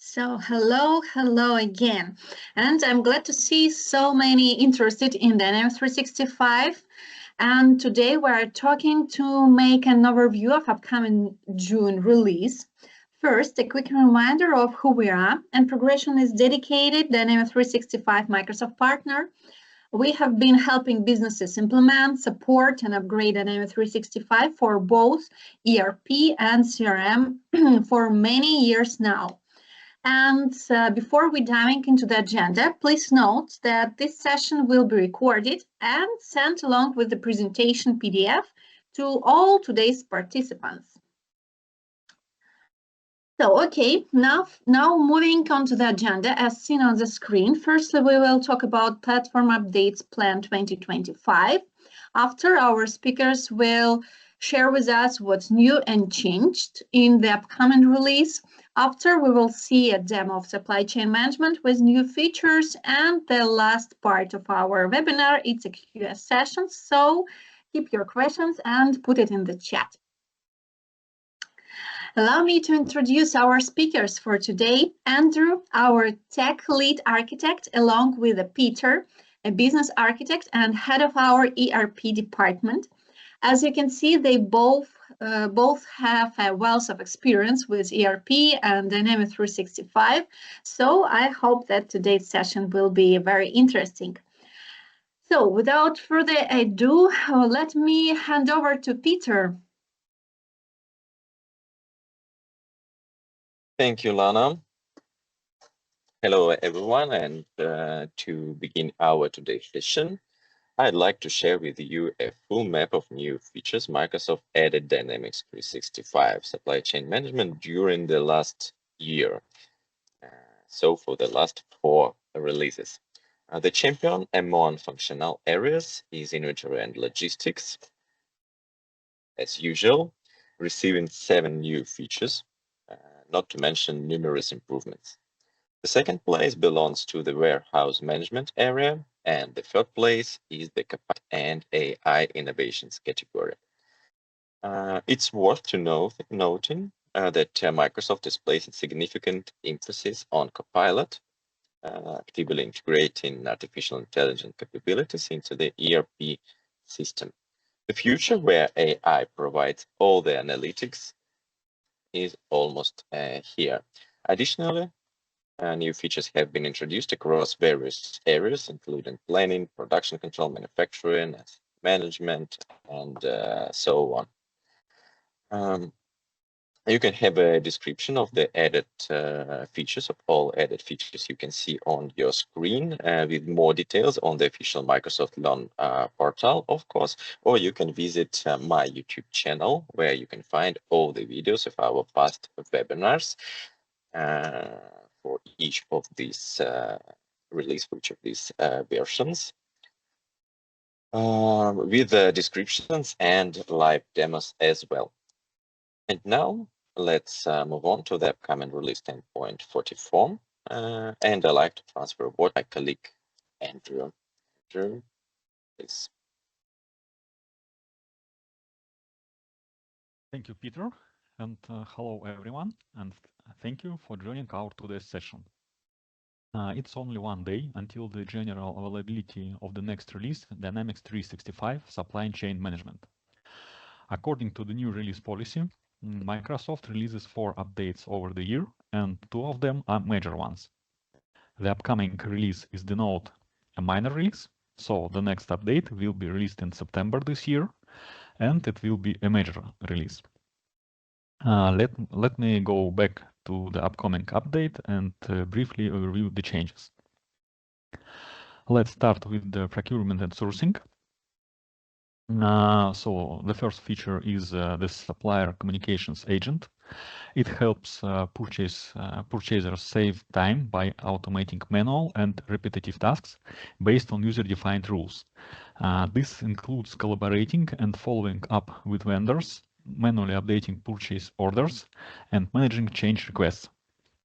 So hello again. And I'm glad to see so many interested in Dynamics 365. And today we're talking to make an overview of upcoming June release. First, a quick reminder of who we are. N.Progression is dedicated Dynamics 365 Microsoft partner. We have been helping businesses implement, support, and upgrade Dynamics 365 for both ERP and CRM for many years now. And before we diving into the agenda, please note that this session will be recorded and sent along with the presentation PDF to all today's participants. So, okay, now moving on to the agenda as seen on the screen. Firstly, we will talk about Platform Updates Plan 2025. After, our speakers will share with us what's new and changed in the upcoming release. After, we will see a demo of supply chain management with new features, and the last part of our webinar, it's a Q&A session, so keep your questions and put it in the chat. Allow me to introduce our speakers for today. Andrew, our tech lead architect, along with Peter, a business architect and head of our ERP department. As you can see, they both have a wealth of experience with ERP and Dynamics 365. So I hope that today's session will be very interesting. So without further ado, let me hand over to Peter. Thank you, Lana. Hello, everyone. And to begin our today's session, I'd like to share with you a full map of new features Microsoft added Dynamics 365 supply chain management during the last year. So for the last 4 releases. The champion among functional areas is inventory and logistics. As usual, receiving 7 new features, not to mention numerous improvements. The second place belongs to the warehouse management area, and the third place is the capacity and AI innovations category. It's worth to noting that Microsoft is placing significant emphasis on Copilot, actively integrating artificial intelligence capabilities into the ERP system. The future where AI provides all the analytics is almost here. Additionally, new features have been introduced across various areas, including planning, production control, manufacturing, management, and so on. You can have a description of the added features, of all added features you can see on your screen with more details on the official Microsoft Learn portal, of course, or you can visit my YouTube channel where you can find all the videos of our past webinars for each of these release for each of these versions with the descriptions and live demos as well. And now let's move on to the upcoming release 10.44. And I'd like to transfer a word to my colleague, Andrew. Andrew, please. Thank you, Peter. And hello, everyone. And thank you for joining our today's session. It's only one day until the general availability of the next release, Dynamics 365 Supply Chain Management. According to the new release policy, Microsoft releases 4 updates over the year, and 2 of them are major ones. The upcoming release is denoted a minor release, so the next update will be released in September this year, and it will be a major release. Let me go back to the upcoming update and briefly review the changes. Let's start with the procurement and sourcing. So the first feature is the supplier communications agent. It helps purchasers save time by automating manual and repetitive tasks based on user-defined rules. This includes collaborating and following up with vendors, manually updating purchase orders, and managing change requests.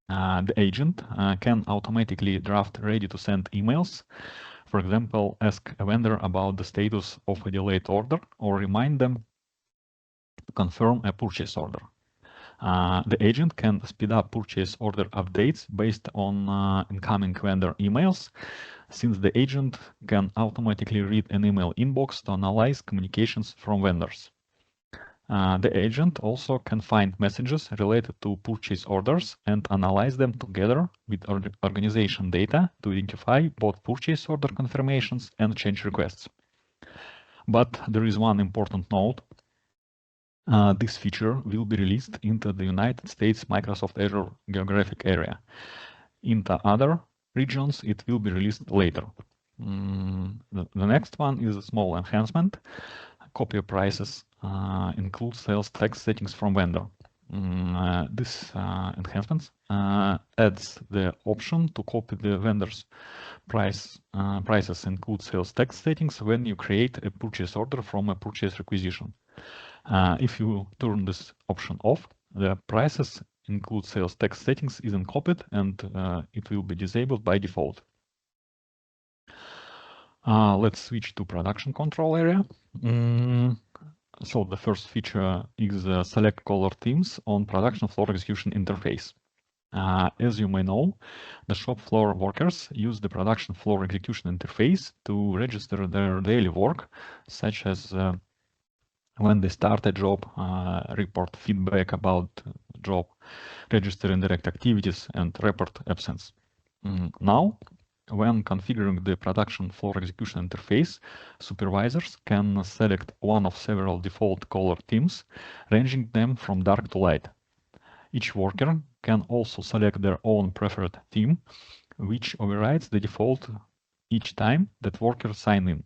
The agent can automatically draft ready-to-send emails. For example, ask a vendor about the status of a delayed order or remind them to confirm a purchase order. The agent can speed up purchase order updates based on incoming vendor emails, since the agent can automatically read an email inbox to analyze communications from vendors. The agent also can find messages related to purchase orders and analyze them together with organization data to identify both purchase order confirmations and change requests. But there is one important note. This feature will be released into the United States Microsoft Azure geographic area. Into other regions, it will be released later. The next one is a small enhancement. Copy prices include sales tax settings from vendor. This enhancement adds the option to copy the vendor's prices include sales tax settings when you create a purchase order from a purchase requisition. If you turn this option off, the prices include sales tax settings isn't copied and it will be disabled by default. Let's switch to production control area. So the first feature is select color themes on production floor execution interface. As you may know, the shop floor workers use the production floor execution interface to register their daily work, such as when they start a job, report feedback about job, register indirect activities, and report absence. Now, when configuring the production floor execution interface, supervisors can select one of several default color themes, ranging them from dark to light. Each worker can also select their own preferred theme, which overrides the default each time that worker signs in.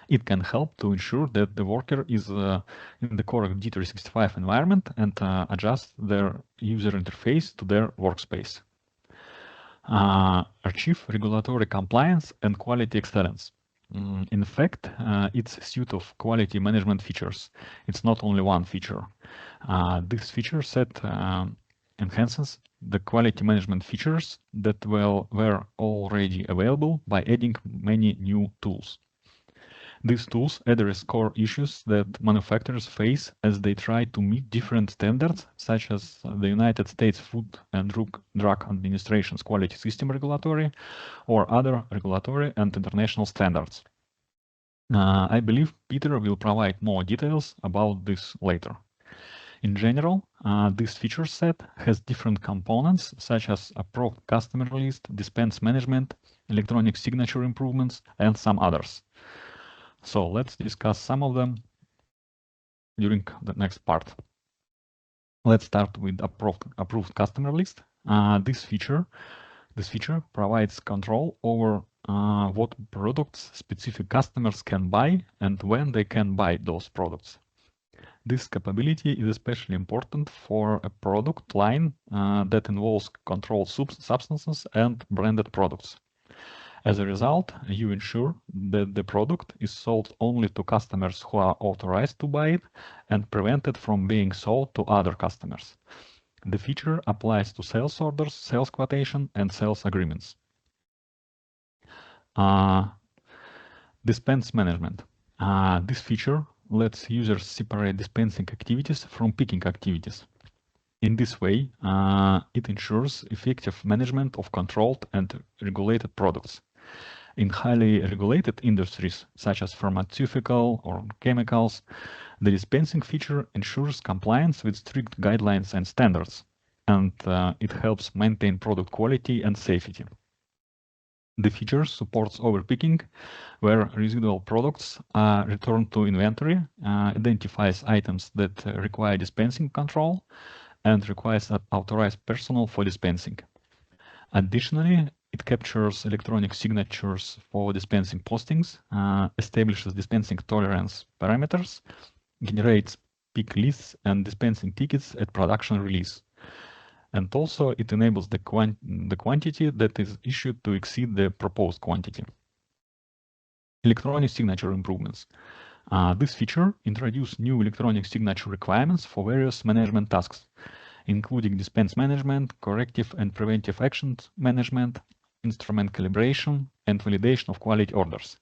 It can help to ensure that the worker is in the correct D365 environment and adjust their user interface to their workspace. Achieve regulatory compliance and quality excellence. In fact, it's a suite of quality management features. It's not only one feature. This feature set enhances the quality management features that were already available by adding many new tools. These tools address core issues that manufacturers face as they try to meet different standards, such as the United States Food and Drug Administration's quality system regulatory or other regulatory and international standards. I believe Peter will provide more details about this later. In general, this feature set has different components, such as approved customer list, dispense management, electronic signature improvements, and some others. So let's discuss some of them during the next part. Let's start with approved customer list. This feature provides control over what products specific customers can buy and when they can buy those products. This capability is especially important for a product line that involves controlled substances and branded products. As a result, you ensure that the product is sold only to customers who are authorized to buy it and prevented from being sold to other customers. The feature applies to sales orders, sales quotation, and sales agreements. Dispense management. This feature lets users separate dispensing activities from picking activities. In this way, it ensures effective management of controlled and regulated products. In highly regulated industries, such as pharmaceutical or chemicals, the dispensing feature ensures compliance with strict guidelines and standards, and it helps maintain product quality and safety. The feature supports overpicking, where residual products are returned to inventory, identifies items that require dispensing control, and requires authorized personnel for dispensing. Additionally, it captures electronic signatures for dispensing postings, establishes dispensing tolerance parameters, generates pick lists and dispensing tickets at production release. And also it enables the quantity that is issued to exceed the proposed quantity. Electronic signature improvements. This feature introduced new electronic signature requirements for various management tasks, including dispense management, corrective and preventive actions management, instrument calibration, and validation of quality orders.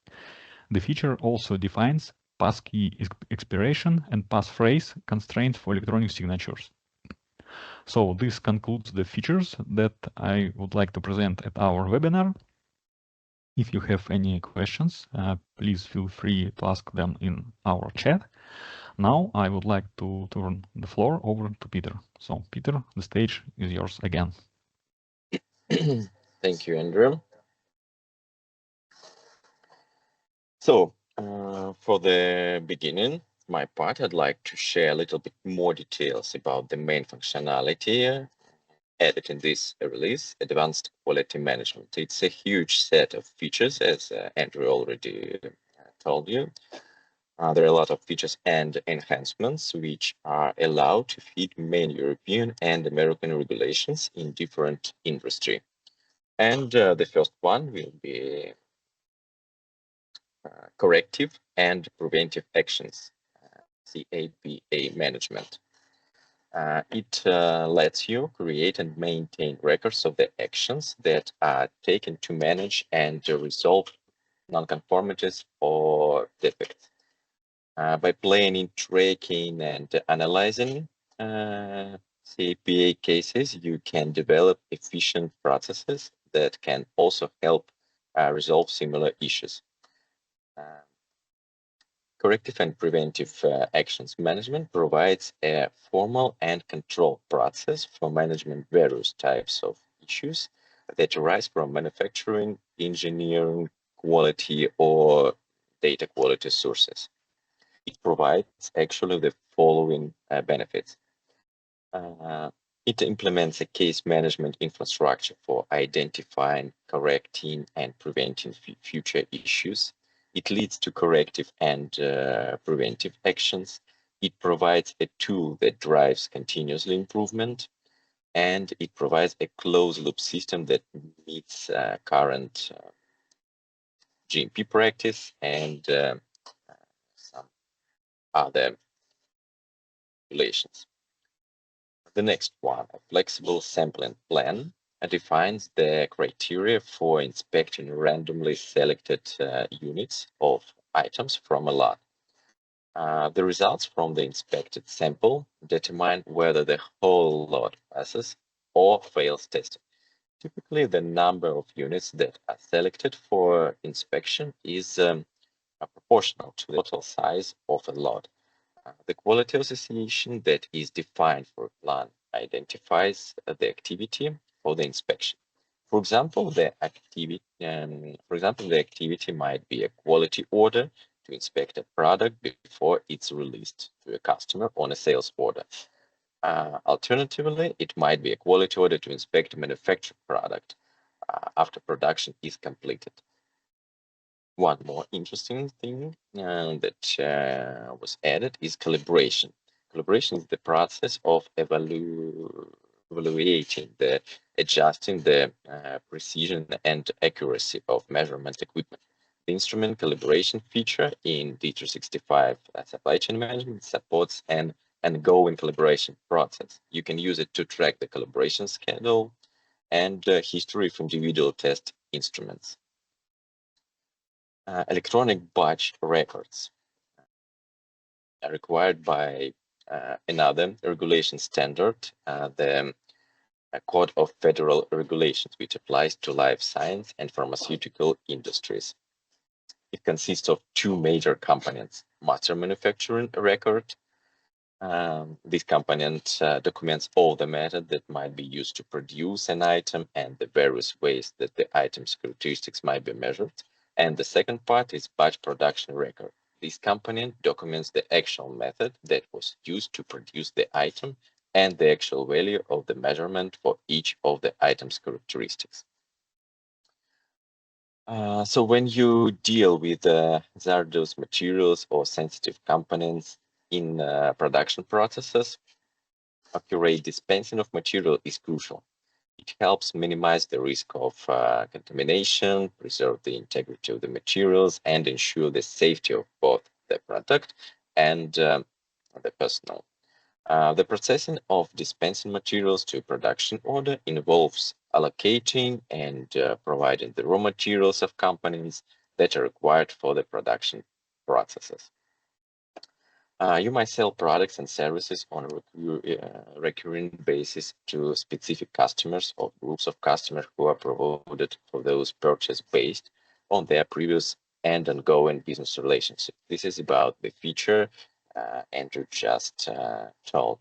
The feature also defines passkey expiration, and passphrase constraints for electronic signatures. So this concludes the features that I would like to present at our webinar. If you have any questions, please feel free to ask them in our chat. Now I would like to turn the floor over to Peter. So Peter, the stage is yours again. Thank you, Andrew. So for the beginning, my part, I'd like to share a little bit more details about the main functionality added in this release, Advanced Quality Management. It's a huge set of features, as Andrew already told you. There are a lot of features and enhancements which are allowed to fit main European and American regulations in different industry. And the first one will be corrective and preventive actions, CAPA management. It lets you create and maintain records of the actions that are taken to manage and resolve nonconformities or defects. By planning, tracking, and analyzing CAPA cases, you can develop efficient processes that can also help resolve similar issues. Corrective and preventive actions management provides a formal and controlled process for managing various types of issues that arise from manufacturing, engineering, quality, or data quality sources. It provides actually the following benefits. It implements a case management infrastructure for identifying, correcting, and preventing future issues. It leads to corrective and preventive actions. It provides a tool that drives continuous improvement, and it provides a closed loop system that meets current GMP practice and some other regulations. The next one, a flexible sampling plan, defines the criteria for inspecting randomly selected units of items from a lot. The results from the inspected sample determine whether the whole lot passes or fails testing. Typically, the number of units that are selected for inspection is proportional to the total size of a lot. The quality association that is defined for a plan identifies the activity for the inspection. For example, the activity might be a quality order to inspect a product before it's released to a customer on a sales order. Alternatively, it might be a quality order to inspect a manufactured product after production is completed. One more interesting thing that was added is calibration. Calibration is the process of evaluating, adjusting the precision and accuracy of measurement equipment. The instrument calibration feature in D365 supply chain management supports an ongoing calibration process. You can use it to track the calibration schedule and history of individual test instruments. Electronic batch records are required by another regulation standard, the Code of Federal Regulations, which applies to life science and pharmaceutical industries. It consists of two major components: master manufacturing record. This component documents all the method that might be used to produce an item and the various ways that the item's characteristics might be measured. And the second part is batch production record. This component documents the actual method that was used to produce the item and the actual value of the measurement for each of the item's characteristics. So when you deal with hazardous materials or sensitive components in production processes, accurate dispensing of material is crucial. It helps minimize the risk of contamination, preserve the integrity of the materials, and ensure the safety of both the product and the personnel. The processing of dispensing materials to a production order involves allocating and providing the raw materials of components that are required for the production processes. You might sell products and services on a recurring basis to specific customers or groups of customers who are provided for those purchases based on their previous and ongoing business relationship. This is about the feature Andrew just told.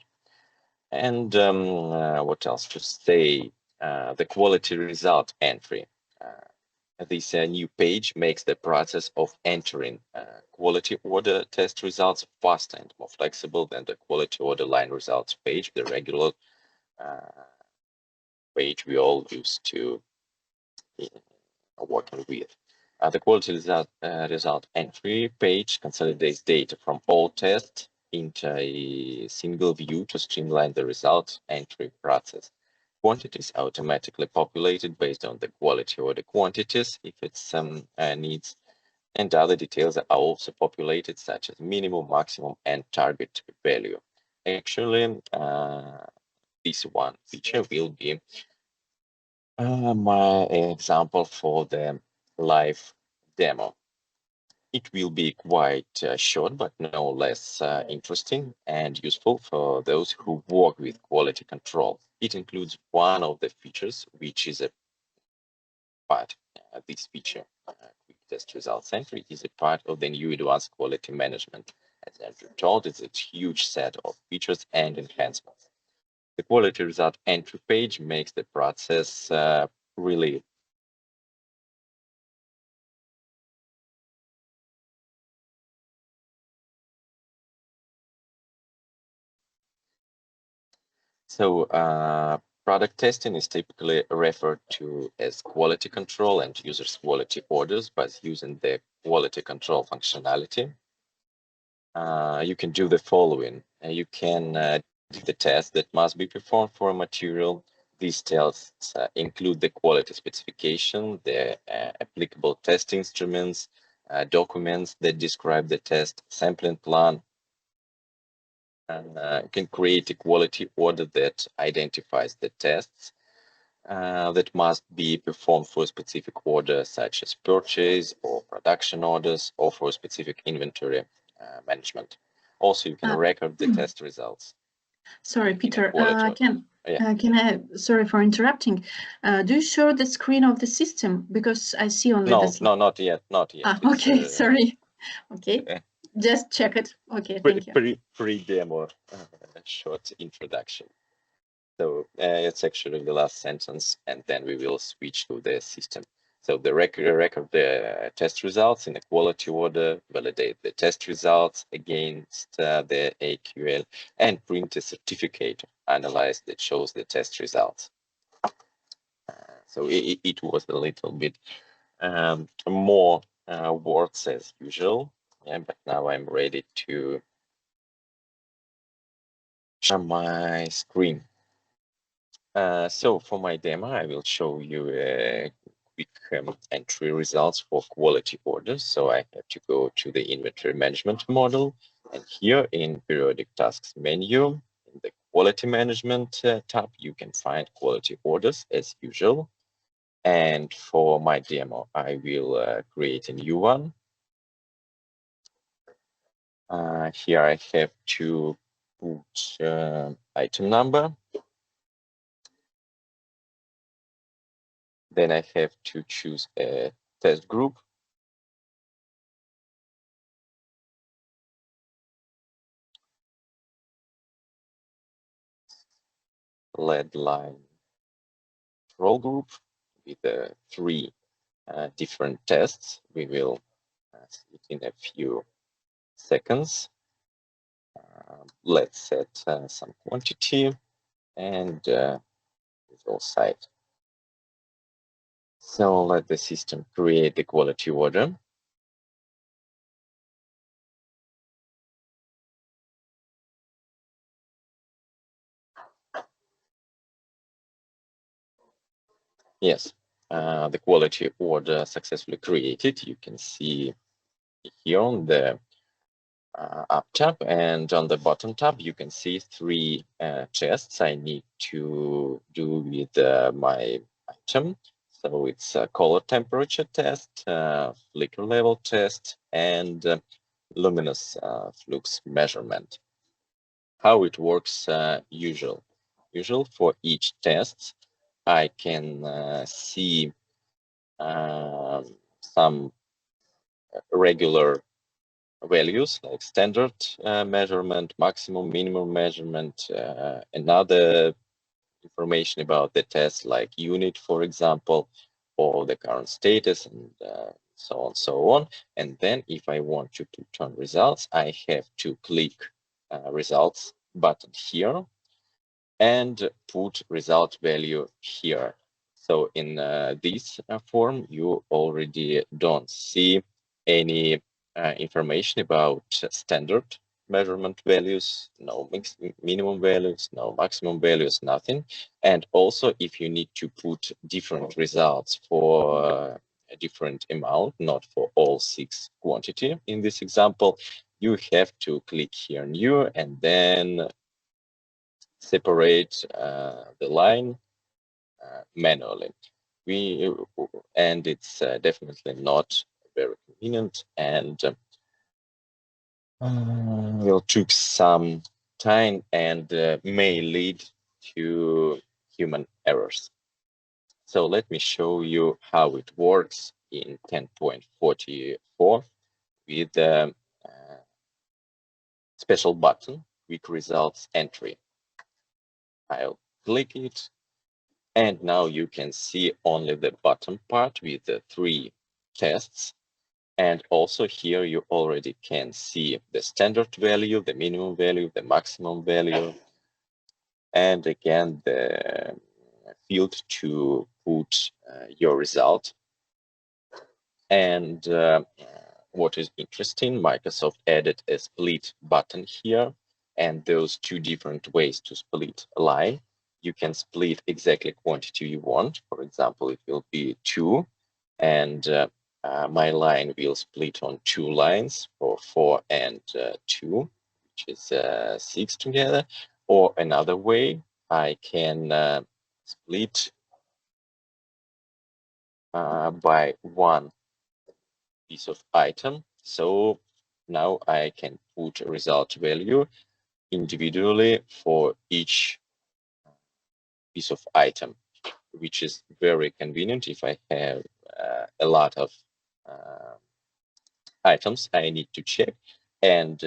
And what else to say? The quality result entry. This new page makes the process of entering quality order test results faster and more flexible than the quality order line results page, the regular page we all used to working with. The quality result entry page consolidates data from all tests into a single view to streamline the results entry process. Quantities automatically populated based on the quality order quantities if it's needs, and other details are also populated such as minimum, maximum, and target value. Actually, this one feature will be my example for the live demo. It will be quite short, but no less interesting and useful for those who work with quality control. It includes one of the features, which is a part. This feature, quick test results entry, is a part of the new advanced quality management. As Andrew told, it's a huge set of features and enhancements. The quality result entry page makes the process really so. Product testing is typically referred to as quality control and users' quality orders by using the quality control functionality. You can do the following. You can do the test that must be performed for a material. These tests include the quality specification, the applicable test instruments, documents that describe the test, sampling plan, and can create a quality order that identifies the tests that must be performed for a specific order, such as purchase or production orders, or for specific inventory management. Also, you can record the test results. Sorry, Peter, can I, sorry for interrupting. Do you show the screen of the system? Because I see only the slide. No, not yet, not yet. Okay, sorry. Okay, just check it. Okay, thank you. Pre-demo, short introduction. So it's actually the last sentence, and then we will switch to the system. So the record the test results in a quality order, validate the test results against the AQL, and print a certificate analyzed that shows the test results. So it was a little bit more words as usual, but now I'm ready to share my screen. So for my demo, I will show you a quick entry results for quality orders. So I have to go to the inventory management model, and here in periodic tasks menu, in the quality management tab, you can find quality orders as usual. And for my demo, I will create a new one. Here I have to put item number. Then I have to choose a test group. Lead line control group with 3 different tests. We will see it in a few seconds. Let's set some quantity and visual site. So let the system create the quality order. Yes, the quality order successfully created. You can see here on the up tab, and on the bottom tab you can see 3 tests I need to do with my item. So it's a color temperature test, flicker level test, and luminous flux measurement. How it works usual for each test, I can see some regular values like standard measurement, maximum, minimum measurement, another information about the test like unit, for example, or the current status, and so on. And then if I want to put on results, I have to click results button here and put result value here. So in this form, you already don't see any information about standard measurement values, no minimum values, no maximum values, nothing. And also, if you need to put different results for a different amount, not for all 6 quantity in this example, you have to click here new and then separate the line manually. And it's definitely not very convenient, and will took some time and may lead to human errors. So let me show you how it works in 10.44 with a special button, Quick Results Entry. I'll click it, and now you can see only the bottom part with the 3 tests. And also here you already can see the standard value, the minimum value, the maximum value, and again the field to put your result. And what is interesting, Microsoft added a split button here, and those 2 different ways to split a line. You can split exactly quantity you want. For example, it will be 2, and my line will split on 2 lines for 4 and 2, which is 6 together. Or another way, I can split by 1 piece of item. So now I can put a result value individually for each piece of item, which is very convenient if I have a lot of items I need to check, and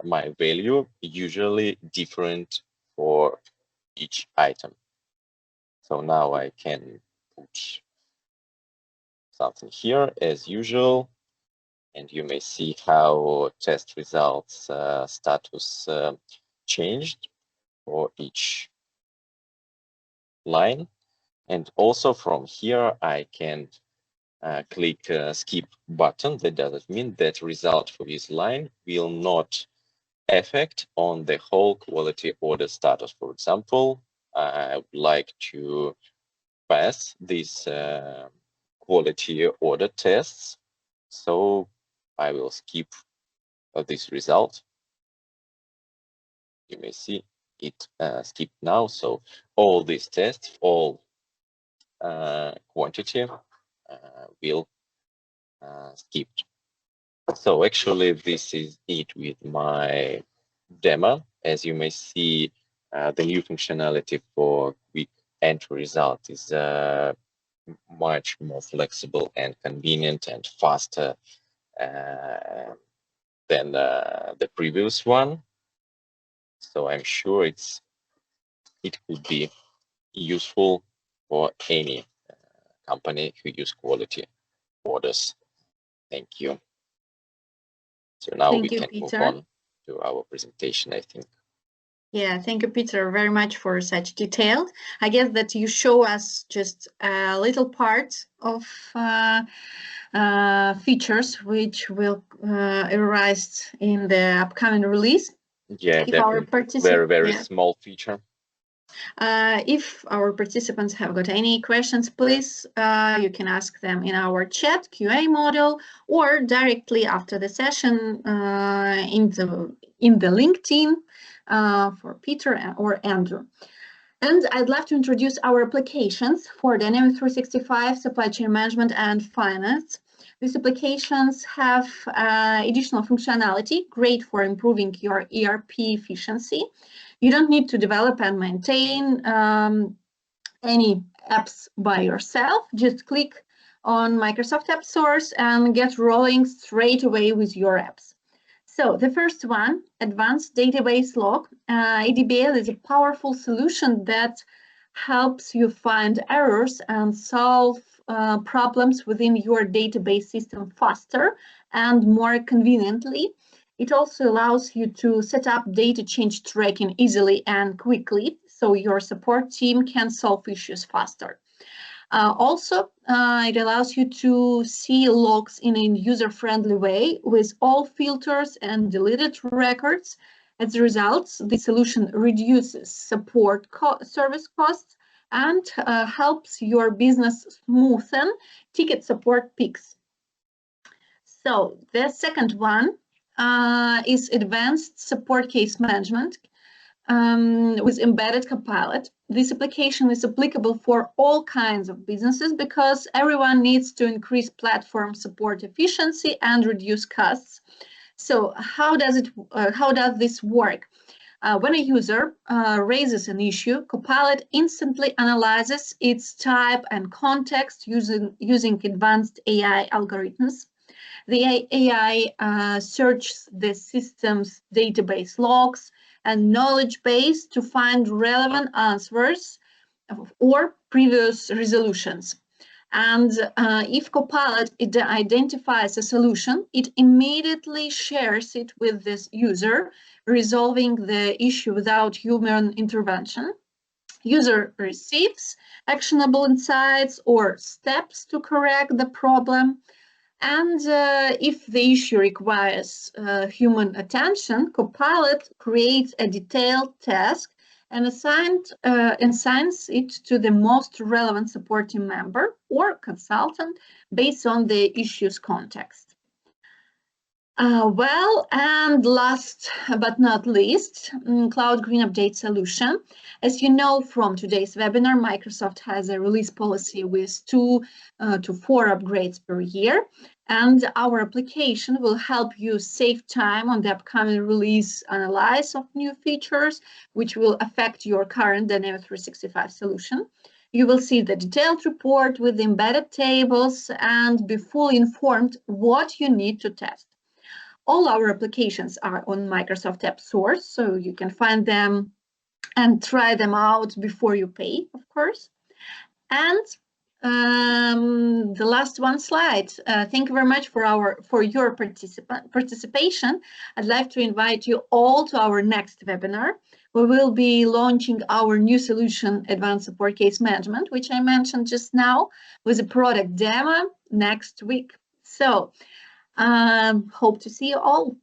my value usually different for each item. So now I can put something here as usual, and you may see how test results status changed for each line. And also from here, I can click skip button. That doesn't mean that result for this line will not affect on the whole quality order status. For example, I would like to pass these quality order tests, so I will skip this result. You may see it skipped now, so all these tests, all quantity will skipped. So actually this is it with my demo. As you may see, the new functionality for quick entry result is much more flexible and convenient and faster than the previous one. So I'm sure it could be useful for any company who use quality orders. Thank you. So now we can move on to our presentation, I think. Yeah, thank you, Peter, very much for such detail. I guess that you show us just a little part of features which will arise in the upcoming release. Yeah, definitely. Very small feature. If our participants have got any questions, please, you can ask them in our chat QA module or directly after the session in the LinkedIn for Peter or Andrew. And I'd like to introduce our applications for Dynamics 365 Supply Chain Management and Finance. These applications have additional functionality, great for improving your ERP efficiency. You don't need to develop and maintain any apps by yourself. Just click on Microsoft App Source and get rolling straight away with your apps. So the first one, Advanced Database Log. ADBL is a powerful solution that helps you find errors and solve problems within your database system faster and more conveniently. It also allows you to set up data change tracking easily and quickly, so your support team can solve issues faster. Also, it allows you to see logs in a user-friendly way with all filters and deleted records. As a result, the solution reduces support service costs and helps your business smoothen ticket support peaks. So the second one is Advanced Support Case Management with Embedded Copilot. This application is applicable for all kinds of businesses because everyone needs to increase platform support efficiency and reduce costs. So how does this work? When a user raises an issue, Copilot instantly analyzes its type and context using advanced AI algorithms. The AI searches the system's database logs and knowledge base to find relevant answers or previous resolutions. And if Copilot identifies a solution, it immediately shares it with this user, resolving the issue without human intervention. User receives actionable insights or steps to correct the problem. And if the issue requires human attention, Copilot creates a detailed task and assigns it to the most relevant support team member or consultant based on the issue's context. Well, and last but not least, Cloud Green Update Solution. As you know from today's webinar, Microsoft has a release policy with 2 to 4 upgrades per year, and our application will help you save time on the upcoming release analysis of new features, which will affect your current Dynamics 365 solution. You will see the detailed report with embedded tables and be fully informed what you need to test. All our applications are on Microsoft App Source, so you can find them and try them out before you pay, of course. And the last one slide. Thank you very much for your participation. I'd like to invite you all to our next webinar. We will be launching our new solution, Advanced Support Case Management, which I mentioned just now, with a product demo next week. So hope to see you all.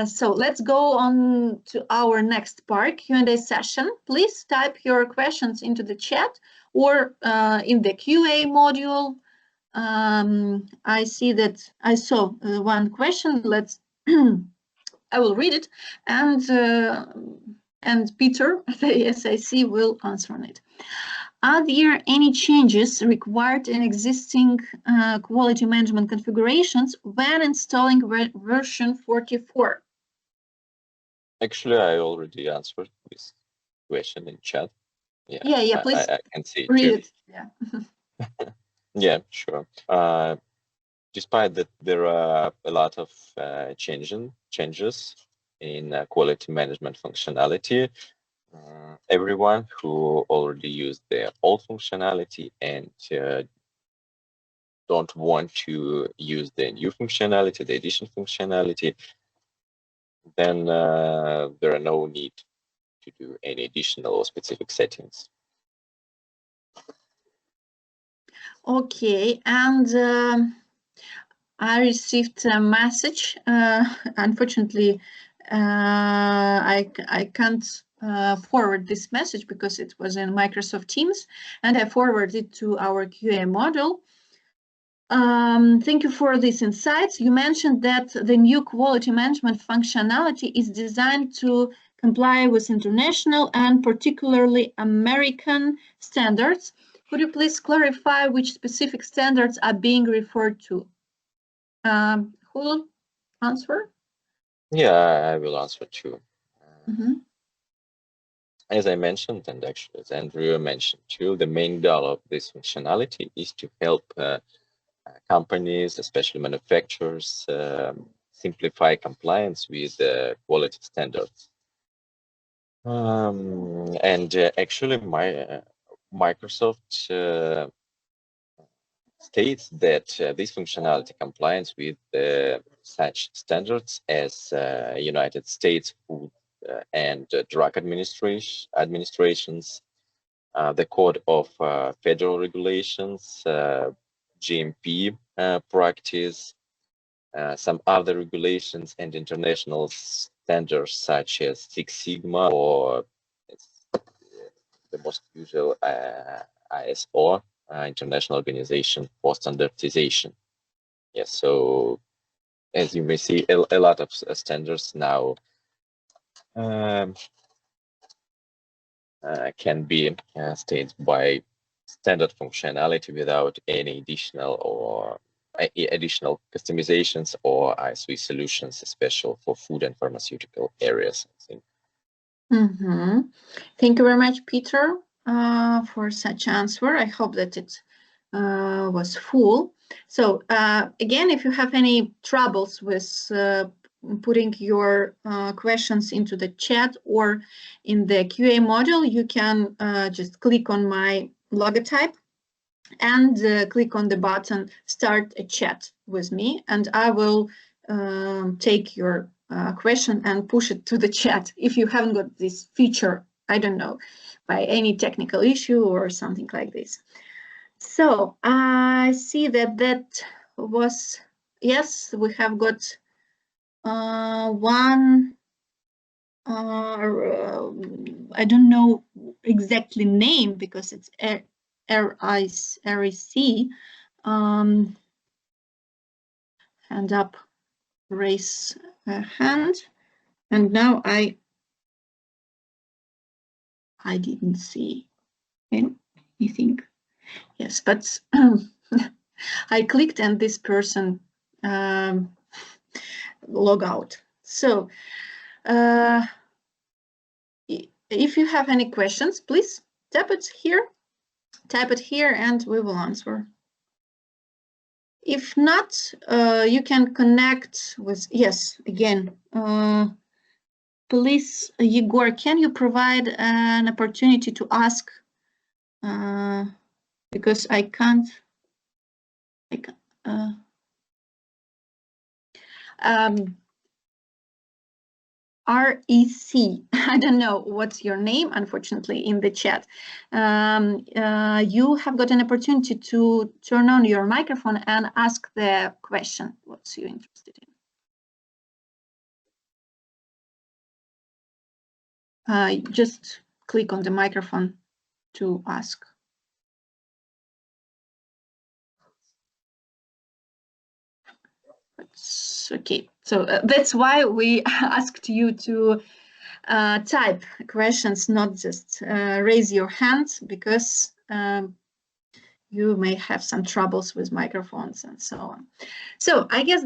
So let's go on to our next part, Q&A session. Please type your questions into the chat or in the QA module. I see that I saw one question. I will read it, and Peter at the SIC will answer on it. Are there any changes required in existing quality management configurations when installing version 44? Actually, I already answered this question in chat. Yeah, please I can see it read clearly. it. Yeah. Yeah, sure. Despite that there are a lot of changes in quality management functionality, everyone who already used their old functionality and don't want to use the new functionality, the addition functionality, then there are no need to do any additional or specific settings. Okay, and I received a message. Unfortunately, I can't forward this message because it was in Microsoft Teams, and I forwarded it to our QA module. Thank you for these insights. You mentioned that the new quality management functionality is designed to comply with international and particularly American standards. Could you please clarify which specific standards are being referred to? Who will answer? Yeah, I will answer too. Mm-hmm. As I mentioned, and actually as Andrew mentioned too, the main goal of this functionality is to help companies, especially manufacturers, simplify compliance with quality standards. And actually, Microsoft states that this functionality complies with such standards as United States Food and Drug Administrations, the Code of Federal Regulations, GMP practice, some other regulations and international standards such as Six Sigma or the most usual ISO, International Organization for Standardization. Yes, so as you may see, a lot of standards now can be stated by standard functionality without any additional customizations or ISV solutions, especially for food and pharmaceutical areas, I think. Mm-hmm. Thank you very much, Peter, for such answer. I hope that it was full. So again, if you have any troubles with putting your questions into the chat or in the QA module, you can just click on my logotype and click on the button Start a Chat with me, and I will take your question and push it to the chat. If you haven't got this feature, I don't know, by any technical issue or something like this. So I see that was, yes, we have got one, I don't know exactly name because it's RIC, hand up, raise a hand, and now I didn't see anything. Yes, but I clicked and this person log out. So if you have any questions, please type it here, and we will answer. If not, you can connect with, yes, again, please, Yegor, can you provide an opportunity to ask, because I can't, REC, I don't know what's your name, unfortunately, in the chat. You have got an opportunity to turn on your microphone and ask the question. What's you interested in? Just click on the microphone to ask. It's okay, so that's why we asked you to type questions, not just raise your hand, because you may have some troubles with microphones and so on. So I guess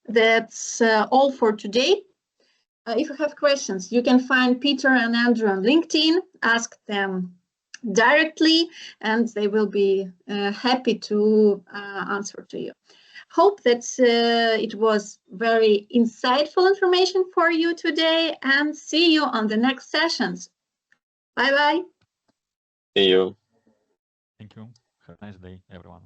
that's all for today. If you have questions, you can find Peter and Andrew on LinkedIn, ask them directly, and they will be happy to answer to you. Hope that it was very insightful information for you today, and see you on the next sessions. Bye-bye. See you. Thank you. Have a nice day, everyone.